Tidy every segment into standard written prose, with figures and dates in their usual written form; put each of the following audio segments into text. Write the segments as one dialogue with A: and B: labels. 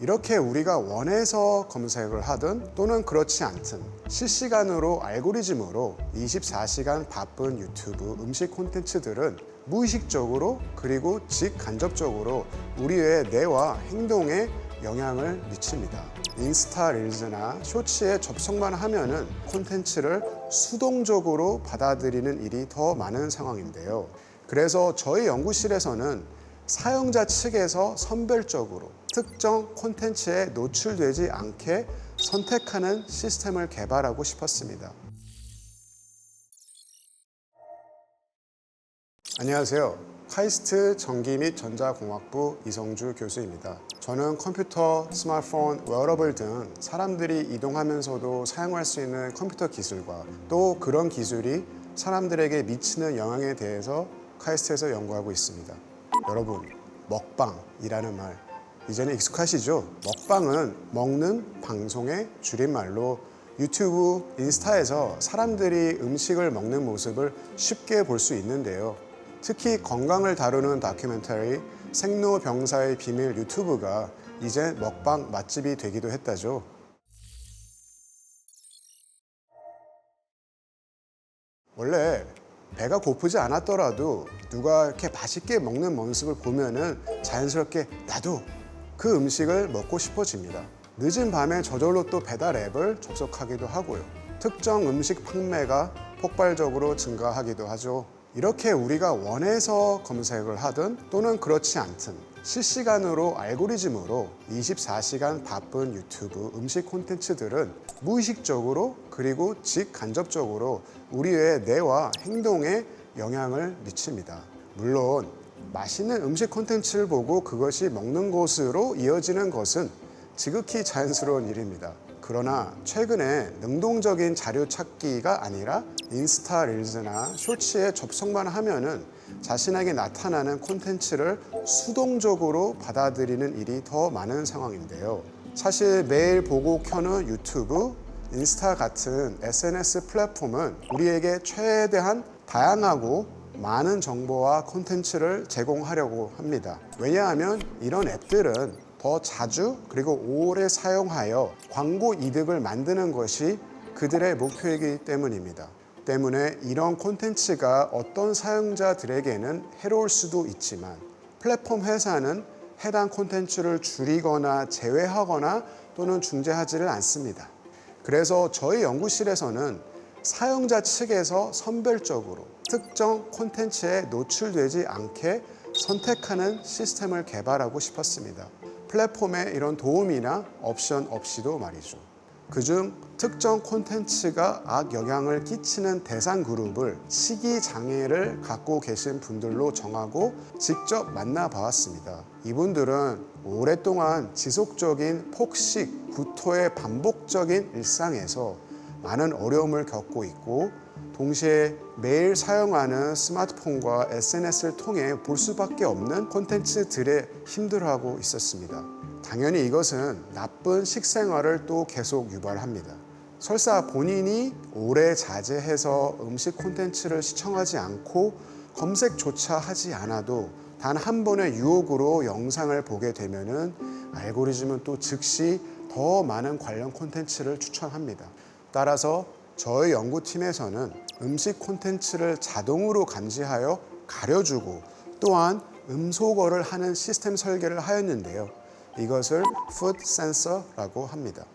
A: 이렇게 우리가 원해서 검색을 하든 또는 그렇지 않든 실시간으로 알고리즘으로 24시간 바쁜 유튜브 음식 콘텐츠들은 무의식적으로 그리고 직간접적으로 우리의 뇌와 행동에 영향을 미칩니다. 인스타 릴즈나 쇼츠에 접속만 하면은 콘텐츠를 수동적으로 받아들이는 일이 더 많은 상황인데요. 그래서 저희 연구실에서는 사용자 측에서 선별적으로 특정 콘텐츠에 노출되지 않게 선택하는 시스템을 개발하고 싶었습니다. 안녕하세요. 카이스트 전기 및 전자공학부 이성주 교수입니다. 저는 컴퓨터, 스마트폰, 웨어러블 등 사람들이 이동하면서도 사용할 수 있는 컴퓨터 기술과 또 그런 기술이 사람들에게 미치는 영향에 대해서 카이스트에서 연구하고 있습니다. 여러분, 먹방이라는 말 이제는 익숙하시죠? 먹방은 먹는 방송의 줄임말로 유튜브, 인스타에서 사람들이 음식을 먹는 모습을 쉽게 볼 수 있는데요. 특히 건강을 다루는 다큐멘터리 생로병사의 비밀 유튜브가 이제 먹방 맛집이 되기도 했다죠. 원래 배가 고프지 않았더라도 누가 이렇게 맛있게 먹는 모습을 보면은 자연스럽게 나도 그 음식을 먹고 싶어집니다. 늦은 밤에 저절로 또 배달 앱을 접속하기도 하고요. 특정 음식 판매가 폭발적으로 증가하기도 하죠. 이렇게 우리가 원해서 검색을 하든 또는 그렇지 않든 실시간으로 알고리즘으로 24시간 바쁜 유튜브 음식 콘텐츠들은 무의식적으로 그리고 직간접적으로 우리의 뇌와 행동에 영향을 미칩니다. 물론 맛있는 음식 콘텐츠를 보고 그것이 먹는 것으로 이어지는 것은 지극히 자연스러운 일입니다. 그러나 최근에 능동적인 자료 찾기가 아니라 인스타 릴즈나 쇼츠에 접속만 하면은 자신에게 나타나는 콘텐츠를 수동적으로 받아들이는 일이 더 많은 상황인데요. 사실 매일 보고 켜는 유튜브, 인스타 같은 SNS 플랫폼은 우리에게 최대한 다양하고 많은 정보와 콘텐츠를 제공하려고 합니다. 왜냐하면 이런 앱들은 더 자주 그리고 오래 사용하여 광고 이득을 만드는 것이 그들의 목표이기 때문입니다. 때문에 이런 콘텐츠가 어떤 사용자들에게는 해로울 수도 있지만 플랫폼 회사는 해당 콘텐츠를 줄이거나 제외하거나 또는 중재하지를 않습니다. 그래서 저희 연구실에서는 사용자 측에서 선별적으로 특정 콘텐츠에 노출되지 않게 선택하는 시스템을 개발하고 싶었습니다. 플랫폼의 이런 도움이나 옵션 없이도 말이죠. 그중 특정 콘텐츠가 악영향을 끼치는 대상 그룹을 식이장애를 갖고 계신 분들로 정하고 직접 만나봤습니다. 이분들은 오랫동안 지속적인 폭식, 구토의 반복적인 일상에서 많은 어려움을 겪고 있고 동시에 매일 사용하는 스마트폰과 SNS를 통해 볼 수밖에 없는 콘텐츠들에 힘들어하고 있었습니다. 당연히 이것은 나쁜 식생활을 또 계속 유발합니다. 설사 본인이 오래 자제해서 음식 콘텐츠를 시청하지 않고 검색조차 하지 않아도 단 한 번의 유혹으로 영상을 보게 되면은 알고리즘은 또 즉시 더 많은 관련 콘텐츠를 추천합니다. 따라서 저희 연구팀에서는 음식 콘텐츠를 자동으로 감지하여 가려주고 또한 음소거를 하는 시스템 설계를 하였는데요. 이것을 푸드 센서라고 합니다.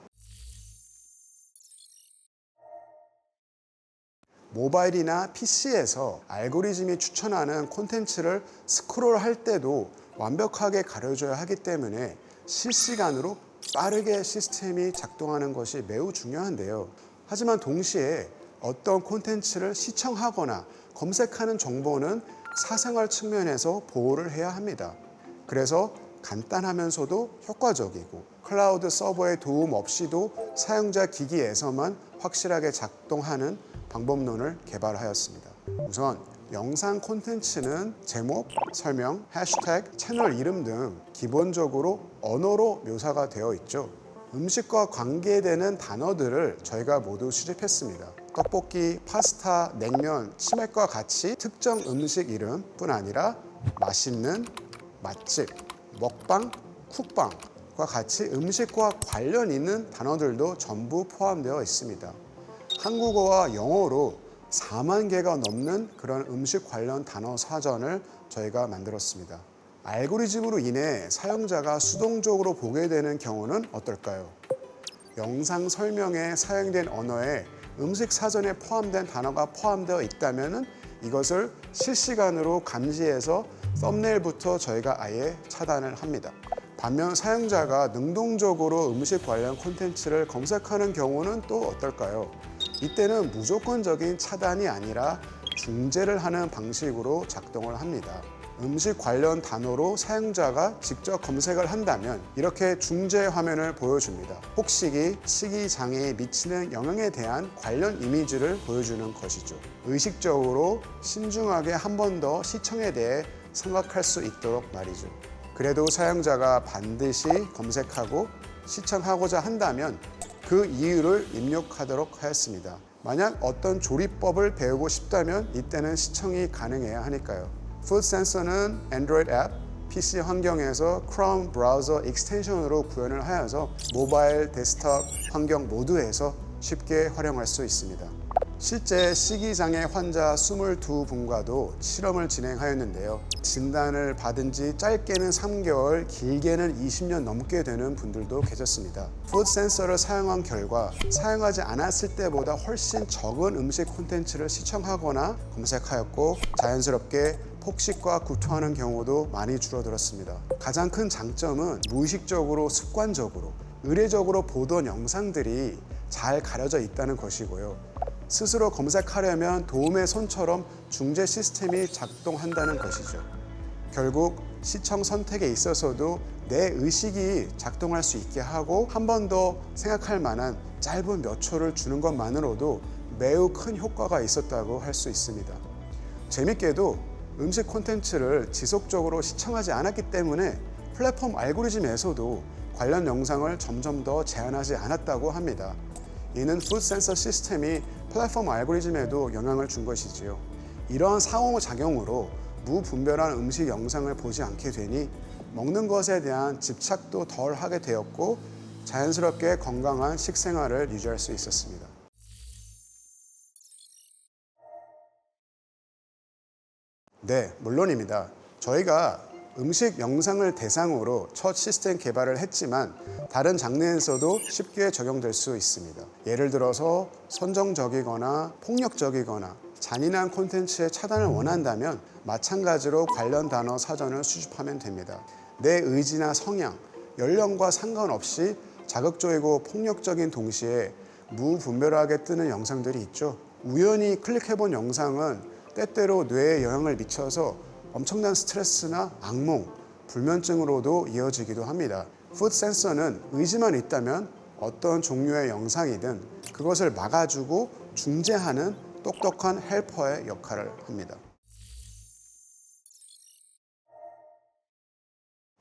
A: 모바일이나 PC에서 알고리즘이 추천하는 콘텐츠를 스크롤할 때도 완벽하게 가려줘야 하기 때문에 실시간으로 빠르게 시스템이 작동하는 것이 매우 중요한데요. 하지만 동시에 어떤 콘텐츠를 시청하거나 검색하는 정보는 사생활 측면에서 보호를 해야 합니다. 그래서 간단하면서도 효과적이고 클라우드 서버의 도움 없이도 사용자 기기에서만 확실하게 작동하는 방법론을 개발하였습니다. 우선 영상 콘텐츠는 제목, 설명, 해시태그, 채널 이름 등 기본적으로 언어로 묘사가 되어 있죠. 음식과 관계되는 단어들을 저희가 모두 수집했습니다. 떡볶이, 파스타, 냉면, 치맥과 같이 특정 음식 이름뿐 아니라 맛있는, 맛집, 먹방, 쿡방, 같이 음식과 관련 있는 단어들도 전부 포함되어 있습니다. 한국어와 영어로 4만 개가 넘는 그런 음식 관련 단어 사전을 저희가 만들었습니다. 알고리즘으로 인해 사용자가 수동적으로 보게 되는 경우는 어떨까요? 영상 설명에 사용된 언어에 음식 사전에 포함된 단어가 포함되어 있다면 이것을 실시간으로 감지해서 썸네일부터 저희가 아예 차단을 합니다. 반면 사용자가 능동적으로 음식 관련 콘텐츠를 검색하는 경우는 또 어떨까요? 이때는 무조건적인 차단이 아니라 중재를 하는 방식으로 작동을 합니다. 음식 관련 단어로 사용자가 직접 검색을 한다면 이렇게 중재 화면을 보여줍니다. 폭식이 식이장애에 미치는 영향에 대한 관련 이미지를 보여주는 것이죠. 의식적으로 신중하게 한 번 더 시청에 대해 생각할 수 있도록 말이죠. 그래도 사용자가 반드시 검색하고 시청하고자 한다면 그 이유를 입력하도록 하였습니다. 만약 어떤 조리법을 배우고 싶다면 이때는 시청이 가능해야 하니까요. 푸드 센서는 안드로이드 앱, PC 환경에서 크롬 브라우저 익스텐션으로 구현을 하여서 모바일, 데스크톱 환경 모두에서 쉽게 활용할 수 있습니다. 실제 식이장애 환자 22분과도 실험을 진행하였는데요. 진단을 받은 지 짧게는 3개월, 길게는 20년 넘게 되는 분들도 계셨습니다. 푸드 센서를 사용한 결과 사용하지 않았을 때보다 훨씬 적은 음식 콘텐츠를 시청하거나 검색하였고 자연스럽게 폭식과 구토하는 경우도 많이 줄어들었습니다. 가장 큰 장점은 무의식적으로 습관적으로 의례적으로 보던 영상들이 잘 가려져 있다는 것이고요. 스스로 검색하려면 도움의 손처럼 중재 시스템이 작동한다는 것이죠. 결국 시청 선택에 있어서도 내 의식이 작동할 수 있게 하고 한 번 더 생각할 만한 짧은 몇 초를 주는 것만으로도 매우 큰 효과가 있었다고 할 수 있습니다. 재밌게도 음식 콘텐츠를 지속적으로 시청하지 않았기 때문에 플랫폼 알고리즘에서도 관련 영상을 점점 더 제한하지 않았다고 합니다. 이는 푸드 센서 시스템이 플랫폼 알고리즘에도 영향을 준 것이지요. 이러한 상호작용으로 무분별한 음식 영상을 보지 않게 되니 먹는 것에 대한 집착도 덜 하게 되었고 자연스럽게 건강한 식생활을 유지할 수 있었습니다. 네, 물론입니다. 저희가 음식 영상을 대상으로 첫 시스템 개발을 했지만 다른 장르에서도 쉽게 적용될 수 있습니다. 예를 들어서 선정적이거나 폭력적이거나 잔인한 콘텐츠의 차단을 원한다면 마찬가지로 관련 단어 사전을 수집하면 됩니다. 내 의지나 성향, 연령과 상관없이 자극적이고 폭력적인 동시에 무분별하게 뜨는 영상들이 있죠. 우연히 클릭해본 영상은 때때로 뇌에 영향을 미쳐서 엄청난 스트레스나 악몽, 불면증으로도 이어지기도 합니다. 푸드 센서는 의지만 있다면 어떤 종류의 영상이든 그것을 막아주고 중재하는 똑똑한 헬퍼의 역할을 합니다.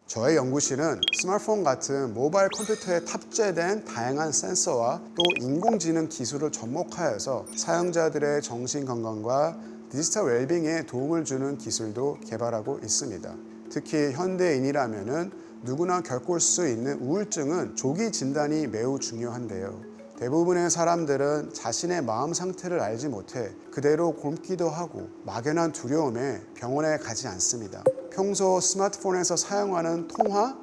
A: 저의 연구실은 스마트폰 같은 모바일 컴퓨터에 탑재된 다양한 센서와 또 인공지능 기술을 접목하여서 사용자들의 정신건강과 디지털 웰빙에 도움을 주는 기술도 개발하고 있습니다. 특히 현대인이라면 누구나 겪을 수 있는 우울증은 조기 진단이 매우 중요한데요. 대부분의 사람들은 자신의 마음 상태를 알지 못해 그대로 곪기도 하고 막연한 두려움에 병원에 가지 않습니다. 평소 스마트폰에서 사용하는 통화,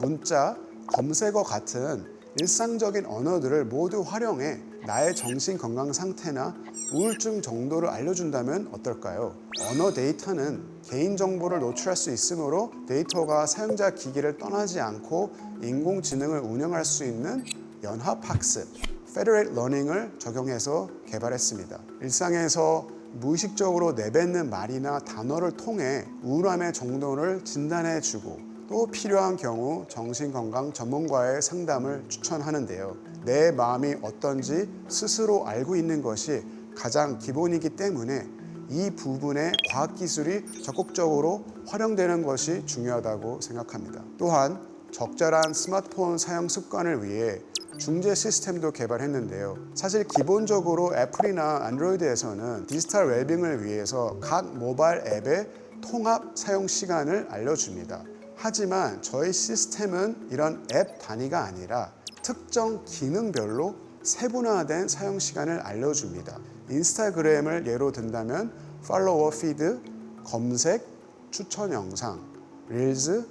A: 문자, 검색어 같은 일상적인 언어들을 모두 활용해 나의 정신 건강 상태나 우울증 정도를 알려준다면 어떨까요? 언어 데이터는 개인정보를 노출할 수 있으므로 데이터가 사용자 기기를 떠나지 않고 인공지능을 운영할 수 있는 연합학습, Federated Learning을 적용해서 개발했습니다. 일상에서 무의식적으로 내뱉는 말이나 단어를 통해 우울함의 정도를 진단해주고 또 필요한 경우 정신건강 전문가의 상담을 추천하는데요. 내 마음이 어떤지 스스로 알고 있는 것이 가장 기본이기 때문에 이 부분에 과학기술이 적극적으로 활용되는 것이 중요하다고 생각합니다. 또한 적절한 스마트폰 사용 습관을 위해 중재 시스템도 개발했는데요. 사실 기본적으로 애플이나 안드로이드에서는 디지털 웰빙을 위해서 각 모바일 앱의 통합 사용 시간을 알려줍니다. 하지만 저희 시스템은 이런 앱 단위가 아니라 특정 기능별로 세분화된 사용 시간을 알려줍니다. 인스타그램을 예로 든다면 팔로워 피드, 검색, 추천 영상, 릴즈,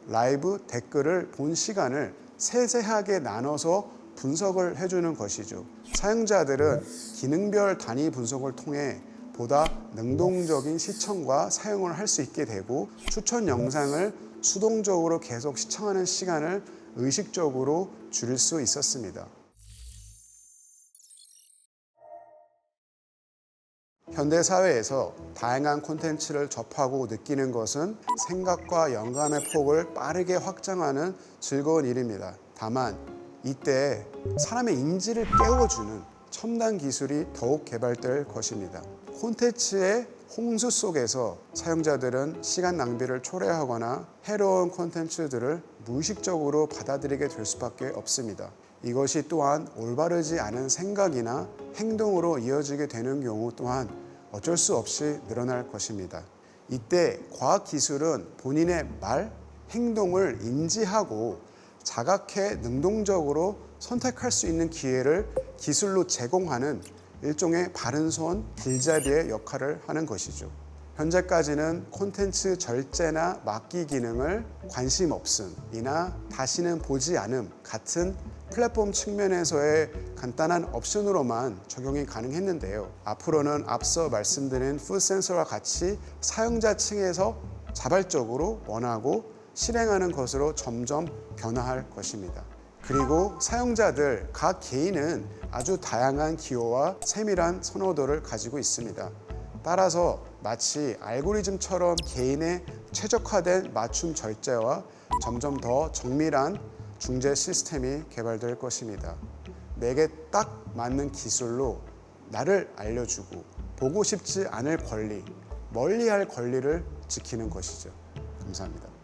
A: 라이브, 댓글을 본 시간을 세세하게 나눠서 분석을 해주는 것이죠. 사용자들은 기능별 단위 분석을 통해 보다 능동적인 시청과 사용을 할 수 있게 되고 추천 영상을 수동적으로 계속 시청하는 시간을 의식적으로 줄일 수 있었습니다. 현대 사회에서 다양한 콘텐츠를 접하고 느끼는 것은 생각과 영감의 폭을 빠르게 확장하는 즐거운 일입니다. 다만 이때 사람의 인지를 깨워주는 첨단 기술이 더욱 개발될 것입니다. 콘텐츠의 홍수 속에서 사용자들은 시간 낭비를 초래하거나 해로운 콘텐츠들을 무의식적으로 받아들이게 될 수밖에 없습니다. 이것이 또한 올바르지 않은 생각이나 행동으로 이어지게 되는 경우 또한 어쩔 수 없이 늘어날 것입니다. 이때 과학기술은 본인의 말, 행동을 인지하고 자각해 능동적으로 선택할 수 있는 기회를 기술로 제공하는 일종의 바른 손, 길잡이의 역할을 하는 것이죠. 현재까지는 콘텐츠 절제나 막기 기능을 관심 없음이나 다시는 보지 않음 같은 플랫폼 측면에서의 간단한 옵션으로만 적용이 가능했는데요. 앞으로는 앞서 말씀드린 푸드 센서와 같이 사용자 층에서 자발적으로 원하고 실행하는 것으로 점점 변화할 것입니다. 그리고 사용자들 각 개인은 아주 다양한 기호와 세밀한 선호도를 가지고 있습니다. 따라서 마치 알고리즘처럼 개인의 최적화된 맞춤 절제와 점점 더 정밀한 중재 시스템이 개발될 것입니다. 내게 딱 맞는 기술로 나를 알려주고 보고 싶지 않을 권리, 멀리할 권리를 지키는 것이죠. 감사합니다.